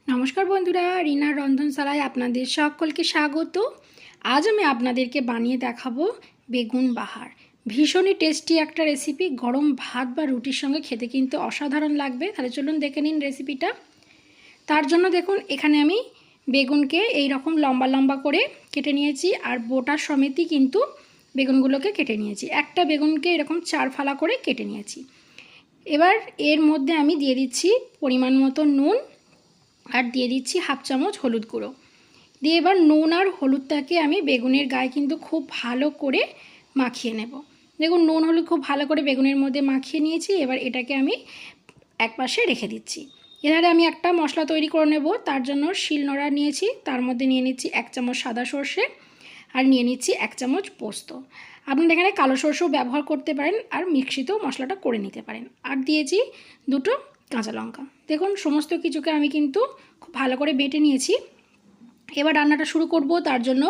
নমস্কার বন্ধুরা, রিনার রন্ধনশালায় আপনাদের সকলকে স্বাগত। আজ আমি আপনাদেরকে বানিয়ে দেখাবো বেগুন বাহার। ভীষণই টেস্টি একটা রেসিপি, গরম ভাত বা রুটির সঙ্গে খেতে কিন্তু অসাধারণ লাগবে। তাহলে চলুন দেখে নিন রেসিপিটা। তার জন্য দেখুন এখানে আমি বেগুনকে এই রকম লম্বা লম্বা করে কেটে নিয়েছি, আর বোটা সমেতই কিন্তু বেগুনগুলোকে কেটে নিয়েছি। একটা বেগুনকে এরকম 4 ফালা করে কেটে নিয়েছি। এবার এর মধ্যে আমি দিয়ে দিচ্ছি পরিমাণ মতো নুন, আর দিয়ে দিচ্ছি হাফ চামচ হলুদ গুঁড়ো দিয়ে এবার নুন আর হলুদটাকে আমি বেগুনের গায়ে কিন্তু খুব ভালো করে মাখিয়ে নেব। দেখুন নুন হলুদ খুব ভালো করে বেগুনের মধ্যে মাখিয়ে নিয়েছি। এবার এটাকে আমি একপাশে রেখে দিচ্ছি। এবারে আমি একটা মশলা তৈরি করে নেব। তার জন্য শিলনোড়া নিয়েছি, তার মধ্যে নিয়ে নিচ্ছি 1 চামচ সাদা সর্ষে, আর নিয়ে নিচ্ছি 1 চামচ পোস্ত। আপনারা এখানে কালো সর্ষেও ব্যবহার করতে পারেন, আর মিক্সিতেও মশলাটা করে নিতে পারেন। আর দিয়েছি 2টো কাঁচা লঙ্কা। দেখুন সমস্ত কিছুকে আমি কিন্তু খুব ভালো করে বেটে নিয়েছি। এবার রান্নাটা শুরু করব। তার জন্য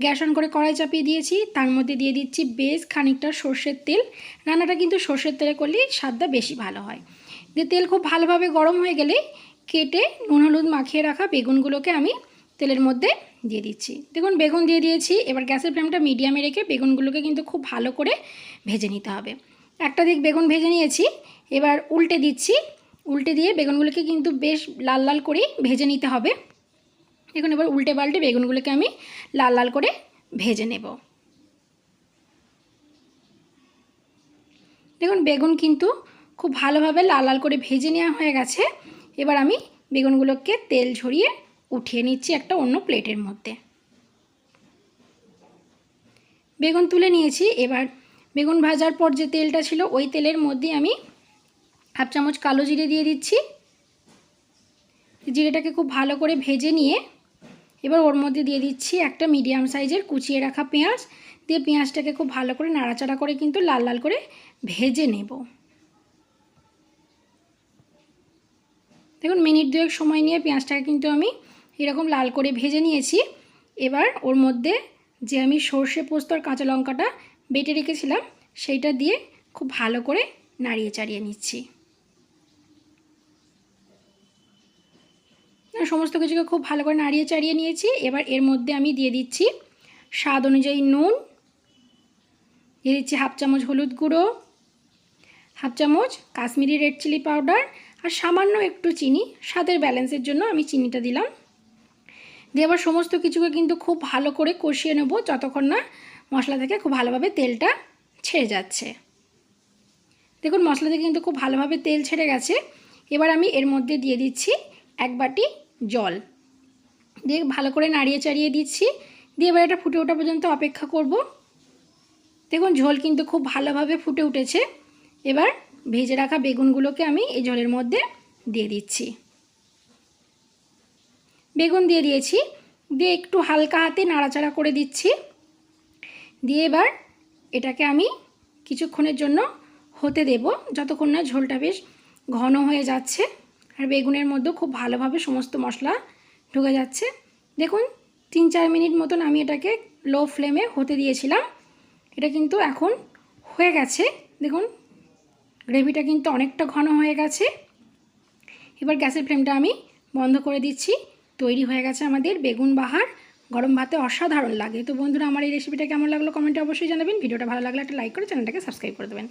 গ্যাস অন করে কড়াই চাপিয়ে দিয়েছি, তার মধ্যে দিয়ে দিচ্ছি বেশ খানিকটা সর্ষের তেল। রান্নাটা কিন্তু সর্ষের তেলে করলেই স্বাদটা বেশি ভালো হয়। দিয়ে তেল খুব ভালোভাবে গরম হয়ে গেলে কেটে নুন হলুদ মাখিয়ে রাখা বেগুনগুলোকে আমি তেলের মধ্যে দিয়ে দিচ্ছি। দেখুন বেগুন দিয়ে দিয়েছি। এবার গ্যাসের ফ্লেমটা মিডিয়ামে রেখে বেগুনগুলোকে কিন্তু খুব ভালো করে ভেজে নিতে হবে। একটা দিক বেগুন ভেজে নিয়েছি, এবার উল্টে দিচ্ছি। উল্টে দিয়ে বেগুনগুলোকে কিন্তু বেশ লাল লাল করেই ভেজে নিতে হবে। দেখুন এবার উল্টে পাল্টে বেগুনগুলোকে আমি লাল লাল করে ভেজে নেব। দেখুন বেগুন কিন্তু খুব ভালোভাবে লাল লাল করে ভেজে নেওয়া হয়ে গেছে। এবার আমি বেগুনগুলোকে তেল ঝরিয়ে উঠিয়ে নিচ্ছি একটা অন্য প্লেটের মধ্যে। বেগুন তুলে নিয়েছি। এবার বেগুন ভাজার পর যে তেলটা ছিল ওই তেলের মধ্যে আমি হাফ চামচ কালো জিরে দিয়ে দিচ্ছি। জিরেটাকে খুব ভালো করে ভেজে নিয়ে এবার ওর মধ্যে দিয়ে দিচ্ছি একটা মিডিয়াম সাইজের কুচিয়ে রাখা পেঁয়াজ। দিয়ে পেঁয়াজটাকে খুব ভালো করে নাড়াচাড়া করে কিন্তু লাল লাল করে ভেজে নেব। দেখুন মিনিট 2 সময় নিয়ে পেঁয়াজটাকে কিন্তু আমি এরকম লাল করে ভেজে নিয়েছি। এবার ওর মধ্যে যে আমি সর্ষে পোস্ত আর কাঁচা লঙ্কাটা বেটে রেখেছিলাম সেইটা দিয়ে খুব ভালো করে নাড়িয়ে চাড়িয়ে নিচ্ছি। সমস্ত কিছুকে খুব ভালো করে নাড়িয়ে চাড়িয়ে নিয়েছি। এবার এর মধ্যে আমি দিয়ে দিচ্ছি স্বাদ অনুযায়ী নুন, দিয়ে দিচ্ছি হাফ চামচ হলুদ গুঁড়ো, হাফ চামচ কাশ্মীরি রেড চিলি পাউডার, আর সামান্য একটু চিনি, স্বাদের ব্যালেন্সের জন্য আমি চিনিটা দিলাম। দিয়ে এবার সমস্ত কিছুকে কিন্তু খুব ভালো করে কষিয়ে নেব যতক্ষণ না মশলা থেকে খুব ভালোভাবে তেলটা ছেড়ে যাচ্ছে। দেখুন মশলা থেকে কিন্তু খুব ভালোভাবে তেল ছেড়ে গেছে। এবার আমি এর মধ্যে দিয়ে দিচ্ছি 1 বাটি জল, দিয়ে ভালো করে নাড়িয়ে চাড়িয়ে দিচ্ছি। দিয়ে এবার এটা ফুটে ওঠা পর্যন্ত অপেক্ষা করব। দেখুন ঝোল কিন্তু খুব ভালোভাবে ফুটে উঠেছে। এবার ভেজে রাখা বেগুনগুলোকে আমি এই ঝোলের মধ্যে দিয়ে দিচ্ছি। বেগুন দিয়ে দিয়েছি, দিয়ে একটু হালকা হাতে নাড়াচাড়া করে দিচ্ছি। দিয়ে এবার এটাকে আমি কিছুক্ষণের জন্য হতে দেব, যতক্ষণ না ঝোলটা বেশ ঘন হয়ে যাচ্ছে আর বেগুনের মধ্যে খুব ভালোভাবে সমস্ত মশলা ঢুকে যাচ্ছে। দেখুন 3-4 মিনিট মতন আমি এটাকে লো ফ্লেমে হতে দিয়েছিলাম। এটা কিন্তু এখন হয়ে গেছে। দেখুন গ্রেভিটা কিন্তু অনেকটা ঘন হয়ে গেছে। এবার গ্যাসের ফ্লেমটা আমি বন্ধ করে দিচ্ছি। তৈরি হয়ে গেছে আমাদের বেগুন বাহার। গরম ভাতে অসাধারণ লাগে। তো বন্ধুরা আমার এই রেসিপিটা কেমন লাগলো কমেন্টে অবশ্যই জানাবেন। ভিডিওটা ভালো লাগলে একটা লাইক করে চ্যানেলটাকে সাবস্ক্রাইব করে দেবেন।